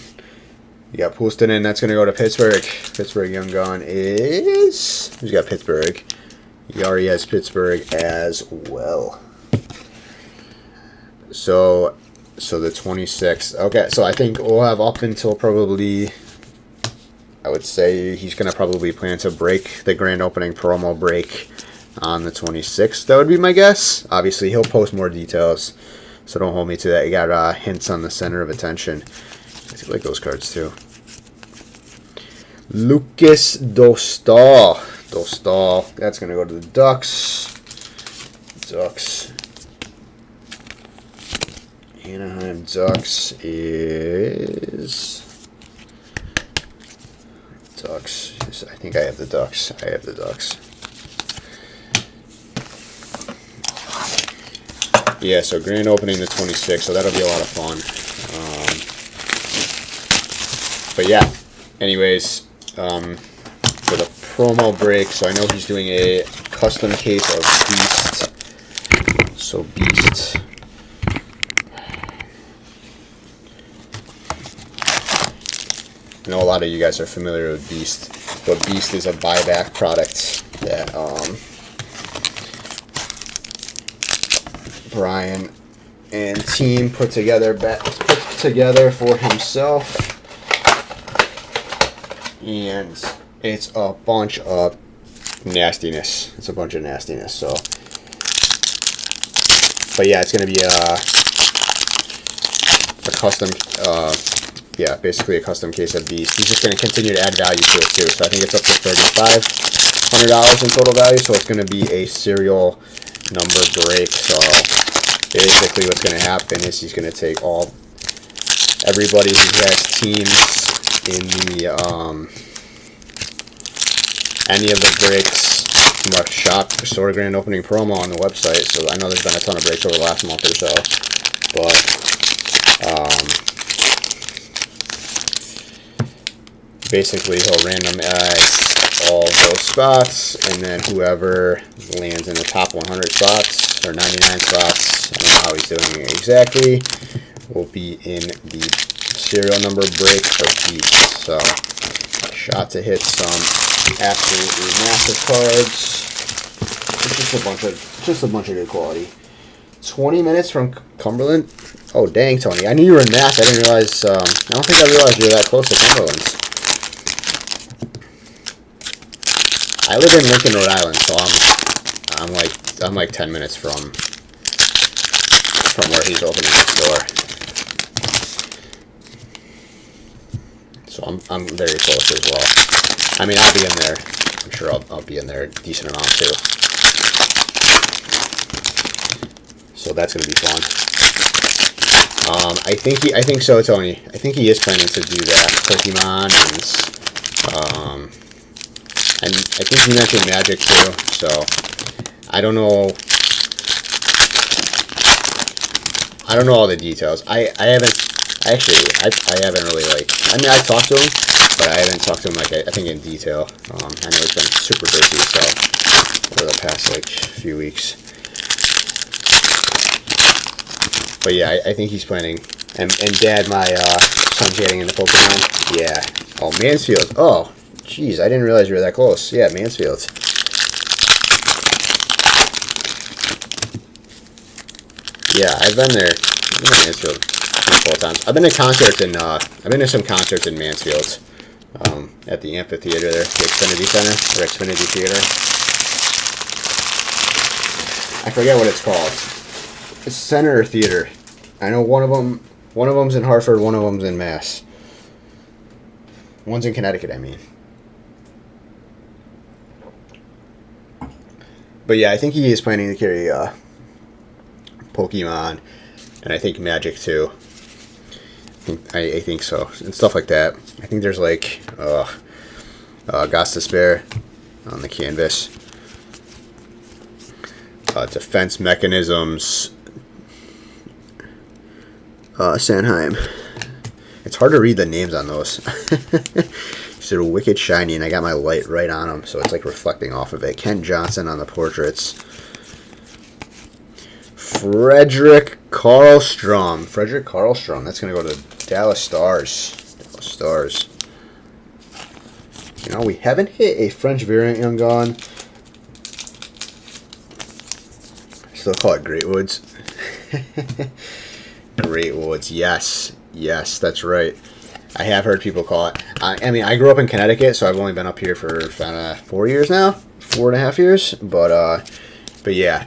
Speaker 1: You got Puustinen. That's going to go to Pittsburgh. Pittsburgh Young Gun is... Who's got Pittsburgh? He already has Pittsburgh as well. So the 26th. Okay, so I think we'll have up until probably... I would say he's going to probably plan to break the grand opening promo break on the 26th. That would be my guess. Obviously, he'll post more details, so don't hold me to that. You got hints on the center of attention. I do like those cards, too. Lucas Dostal. That's going to go to the Ducks. Anaheim Ducks is... Ducks. I think I have the Ducks. Yeah, so grand opening the 26th, so that'll be a lot of fun. But yeah, anyways, for the promo break, so I know he's doing a custom case of Beast. So Beast. I know a lot of you guys are familiar with Beast, but Beast is a buyback product that Brian and team put together for himself, and it's a bunch of nastiness. So, but yeah, it's gonna be a custom. Yeah, basically a custom case of Beast. He's just going to continue to add value to it too. So I think it's up to $3,500 in total value. So it's going to be a serial number break. So basically what's going to happen is he's going to take everybody who has teams in the any of the breaks from our shop store grand opening promo on the website. So I know there's been a ton of breaks over the last month or so, but basically he'll randomize all those spots, and then whoever lands in the top 100 spots or 99 spots, I don't know how he's doing it exactly, will be in the serial number break for Beast. So shot to hit some absolutely massive cards. It's just a bunch of good quality. 20 minutes from Cumberland. Oh, dang, Tony. I knew you were in Mass. I didn't realize. I don't think I realized you were that close to Cumberland. I live in Lincoln, Rhode Island, so I'm like 10 minutes from where he's opening his door. So I'm very close as well. I mean, I'll be in there. I'm sure I'll be in there a decent amount too. So that's gonna be fun. I think so, Tony. I think he is planning to do that Pokemon and I think he mentioned Magic too. So I don't know all the details. I haven't really I've talked to him, but I haven't talked to him I think in detail. I know he's been super busy over the past few weeks. But yeah, I think he's planning. And Dad, my son's getting into Pokemon. Yeah. Oh, Mansfield. Oh, jeez, I didn't realize you were that close. Yeah, Mansfield. Yeah, I've been there. I've been to Mansfield a couple of times. I've been to some concerts in Mansfield. At the amphitheater there, the Xfinity Center or Xfinity Theater. I forget what it's called. It's Center or Theater. I know one of them's in Hartford, one of them's in Mass. One's in Connecticut, I mean. But yeah, I think he is planning to carry Pokemon, and I think Magic too. I think so, and stuff like that. I think there's Gods to Spare on the canvas. Defense Mechanisms. Sanheim. It's hard to read the names on those. They're wicked shiny, and I got my light right on them, so it's reflecting off of it. Ken Johnson on the portraits. Frederick Karlstrom. That's going to go to the Dallas Stars. You know, we haven't hit a French variant Young Gun. Still call it Great Woods. Great Woods, yes, that's right. I have heard people call it. I mean, I grew up in Connecticut, so I've only been up here for 4 years now, 4.5 years. But yeah,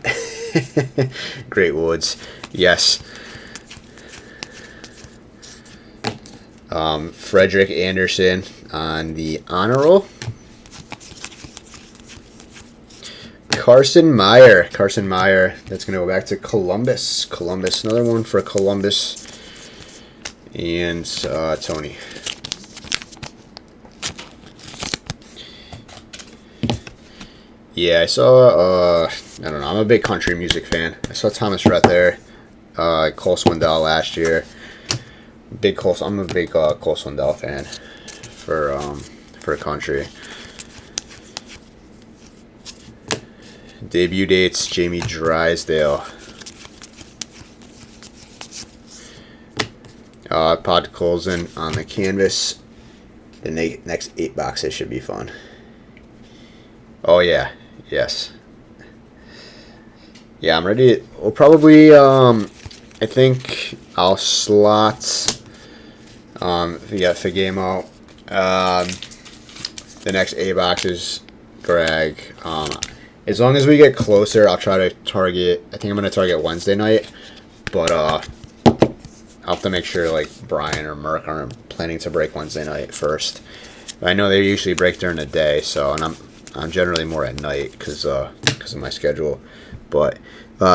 Speaker 1: Great Woods, yes. Frederick Anderson on the honor roll. Carson Meyer. That's going to go back to Columbus. Another one for Columbus. And Tony. Yeah, I saw, I don't know, I'm a big country music fan. I saw Thomas Rhett there. Cole Swindell last year. I'm a big Cole Swindell fan for country. Debut dates, Jamie Drysdale. Pod Colson on the canvas. The next 8 boxes should be fun. Oh, yeah. Yes. Yeah, I'm ready. We'll probably, I think I'll slot, we got Fagamo. The next 8 boxes, Greg. As long as we get closer, I'll try to target. I think I'm going to target Wednesday night. But I'll have to make sure Brian or Merck aren't planning to break Wednesday night first. I know they usually break during the day, so and I'm generally more at night because of my schedule. But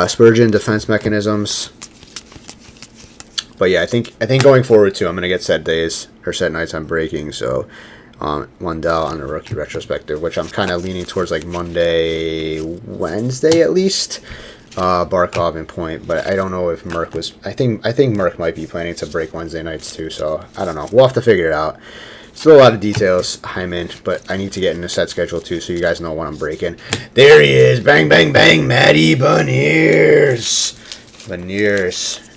Speaker 1: Spurgeon Defense Mechanisms. But yeah, I think going forward too, I'm going to get set days or set nights I'm breaking. So. Lundell on the rookie retrospective, which I'm kind of leaning towards Monday, Wednesday at least. Barkov and Point, but I don't know if Merck was. I think Merck might be planning to break Wednesday nights too. So I don't know. We'll have to figure it out. Still a lot of details, Hyman, but I need to get in the set schedule too, so you guys know when I'm breaking. There he is! Bang, bang, bang! Matty Beniers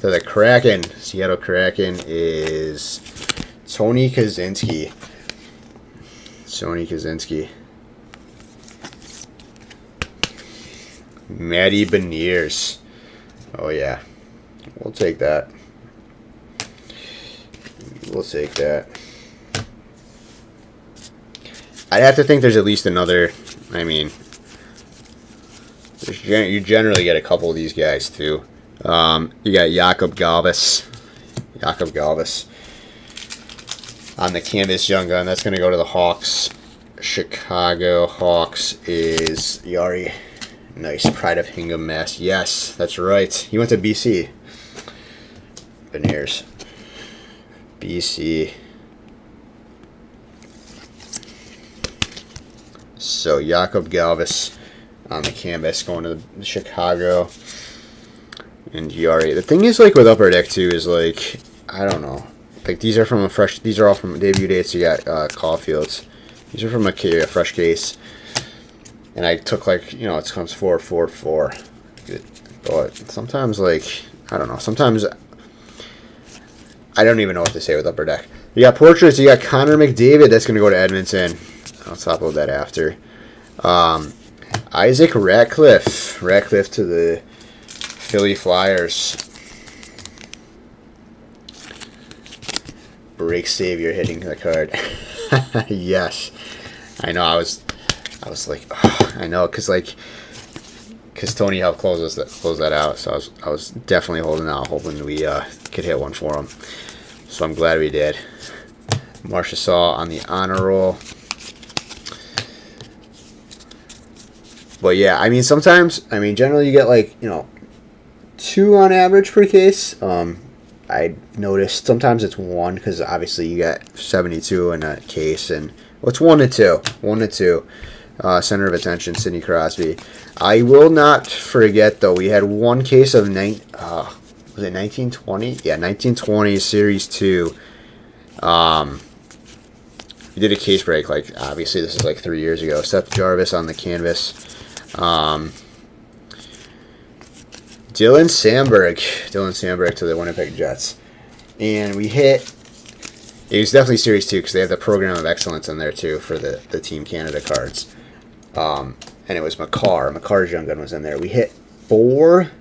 Speaker 1: to the Kraken. Seattle Kraken is Tony Kaczynski. Matty Beniers. Oh, yeah. We'll take that. We'll take that. I'd have to think there's at least another. I mean, you generally get a couple of these guys, too. You got Jakob Galvis. Jakob Galvis on the canvas young gun. That's going to go to the Hawks. Chicago Hawks is Yari. Nice. Pride of Hingham, Mass. Yes, that's right. He went to BC. Beniers. BC. So Jakob Galvis on the canvas going to the Chicago. And Yari. The thing is, like, with Upper Deck, too, is, like, I don't know. Like, these are from a fresh, these are all from debut dates. You got Caulfield's. These are from a fresh case. And I took, like, you know, it comes 4, 4, 4. Good. But sometimes, like, I don't know. Sometimes I don't even know what to say with Upper Deck. You got portraits. You got Connor McDavid. That's going to go to Edmonton. I'll top load that after. Isaac Ratcliffe. Ratcliffe to the Philly Flyers. Break Savior hitting the card. Yes. I know. I was like, oh, I know, because Tony helped close that out. So I was definitely holding out, hoping we could hit one for him. So I'm glad we did. Marcia Saw on the honor roll. But yeah, I mean, generally you get, like, you know, 2 on average per case. I noticed sometimes it's 1 because obviously you got 72 in a case, and it's 1 to 2. 1 to 2. Center of attention, Sidney Crosby. I will not forget, though, we had 1 case of was it 1920? Yeah, 1920 Series 2. We did a case break, like, obviously this is like 3 years ago. Seth Jarvis on the canvas. Dylan Sandberg to the Winnipeg Jets. And we hit, it was definitely Series 2 because they have the Program of Excellence in there too for the Team Canada cards. And it was McCarr's young gun was in there. We hit 4,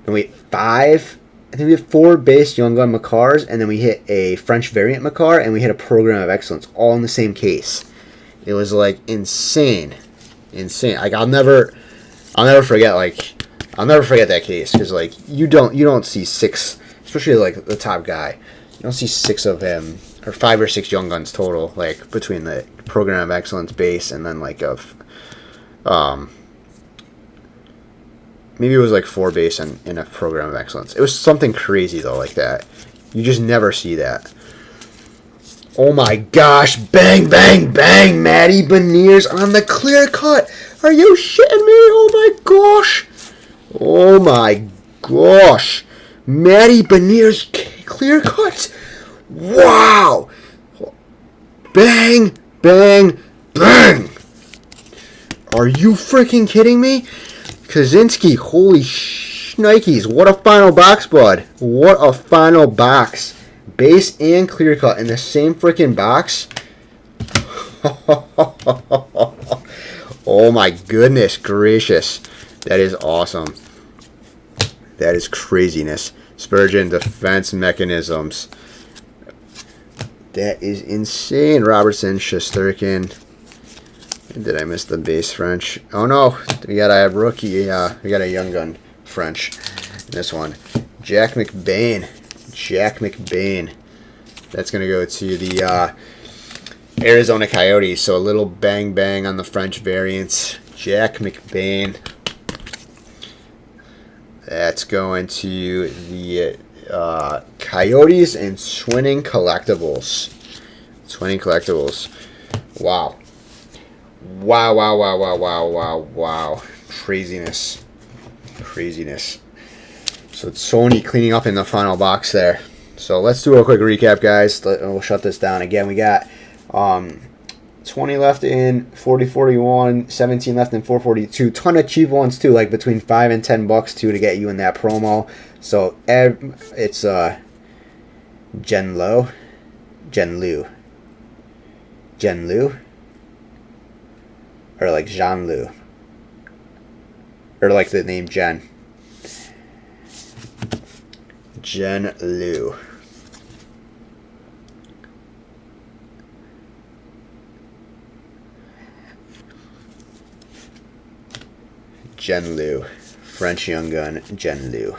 Speaker 1: and we hit 5. I think we hit 4 base young gun McCarr's, and then we hit a French variant McCarr, and we hit a Program of Excellence all in the same case. It was like insane. Like I'll never forget that case because, like, you don't see 6, especially like the top guy. You don't see 6 of him, or 5 or 6 young guns total, like between the Program of Excellence base and then like maybe it was like 4 base in a Program of Excellence. It was something crazy though, like that. You just never see that. Oh my gosh! Bang, bang, bang! Matty Beniers on the clear cut. Are you shitting me? Oh my gosh! Oh my gosh! Matty Beniers clear cut. Wow! Bang, bang, bang! Are you freaking kidding me? Kaczynski, holy shnikes! What a final box, bud! What a final box! Base and clear cut in the same freaking box. Oh my goodness gracious. That is awesome. That is craziness. Spurgeon defense mechanisms. That is insane. Robertson, Shesterkin. Did I miss the base French? Oh no. We got a rookie. We got a young gun French in this one. Jack McBain. That's going to go to the Arizona Coyotes. So a little bang bang on the French variants. Jack McBain. That's going to the Coyotes and Swinning Collectibles. Wow. Wow. Craziness. So it's Sony cleaning up in the final box there. So let's do a quick recap, guys. We'll shut this down. Again, we got 20 left in 4041, 17 left in 442. Ton of cheap ones too, like between $5 and $10 too to get you in that promo. So it's Jen Lu, or like Jean Lu, or like the name Jen. Jen Liu. Jen Liu. French Young Gun, Jen Liu.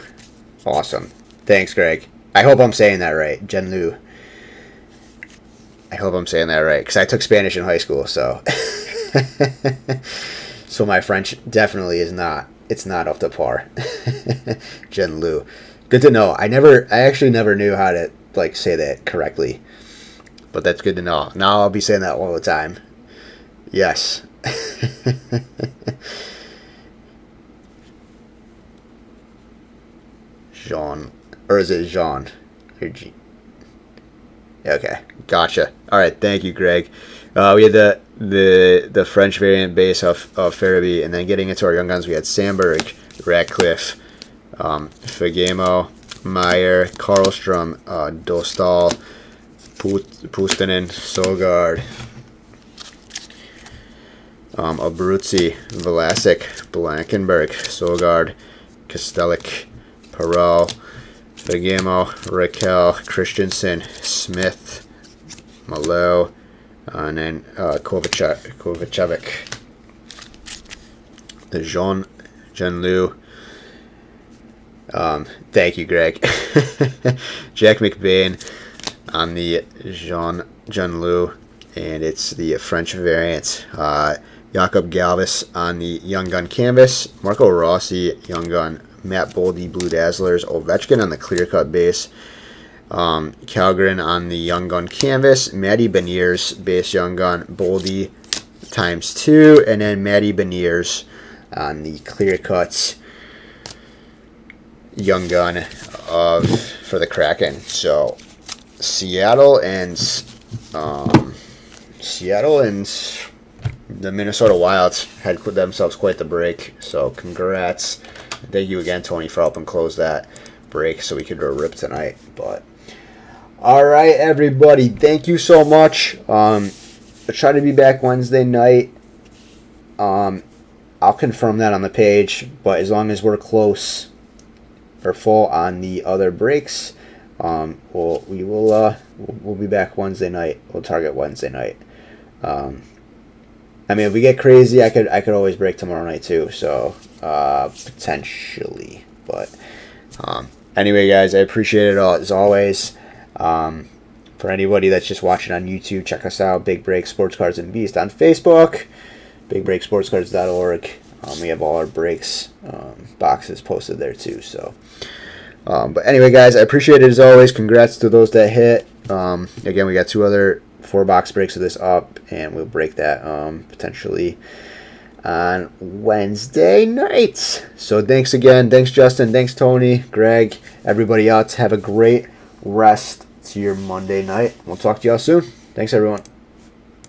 Speaker 1: Awesome. Thanks, Greg. I hope I'm saying that right. Jen Liu. I hope I'm saying that right, because I took Spanish in high school, so... So my French definitely is not... It's not up to par. Jen Liu. Good to know. I actually never knew how to, like, say that correctly. But that's good to know. Now I'll be saying that all the time. Yes. Jean, or is it Jean? Or G? Okay, gotcha. All right, thank you, Greg. We had the French variant base of Farabee, and then getting into our young guns, we had Sandberg, Ratcliffe, Fagemo, Meyer, Karlstrom, Dostal, Puustinen, Sogard, Abruzzi, Vlasic, Blankenberg, Sogard, Kostelic, Perel, Fagemo, Raquel, Christensen, Smith, Malo, and then Kovacevic. The Jen Liu. Thank you, Greg. Jack McBain on the Jen Liu, and it's the French variant. Jakob Galvis on the Young Gun canvas. Marco Rossi, Young Gun. Matt Boldy, Blue Dazzlers. Ovechkin on the clear cut base. Calgren on the Young Gun canvas. Matty Beniers, base Young Gun. Boldy ×2. And then Matty Beniers on the clear cuts Young Gun for the Kraken. So Seattle and the Minnesota Wilds had put themselves quite the break. So congrats. Thank you again, Tony, for helping close that break so we could go rip tonight. But all right, everybody, thank you so much. I'll try to be back Wednesday night. I'll confirm that on the page, but as long as we're close or full on the other breaks, we'll be back Wednesday night. We'll target Wednesday night. I mean, if we get crazy, I could always break tomorrow night too. So potentially, but anyway, guys, I appreciate it all as always. For anybody that's just watching on YouTube, check us out. Big Break Sports Cards and Beast on Facebook. BigBreakSportsCards.org. We have all our breaks boxes posted there too. So, but anyway, guys, I appreciate it as always. Congrats to those that hit. Again, we got 2 other 4-box breaks of this up, and we'll break that potentially on Wednesday nights. So thanks again. Thanks, Justin. Thanks, Tony, Greg, everybody else. Have a great rest to your Monday night. We'll talk to y'all soon. Thanks, everyone.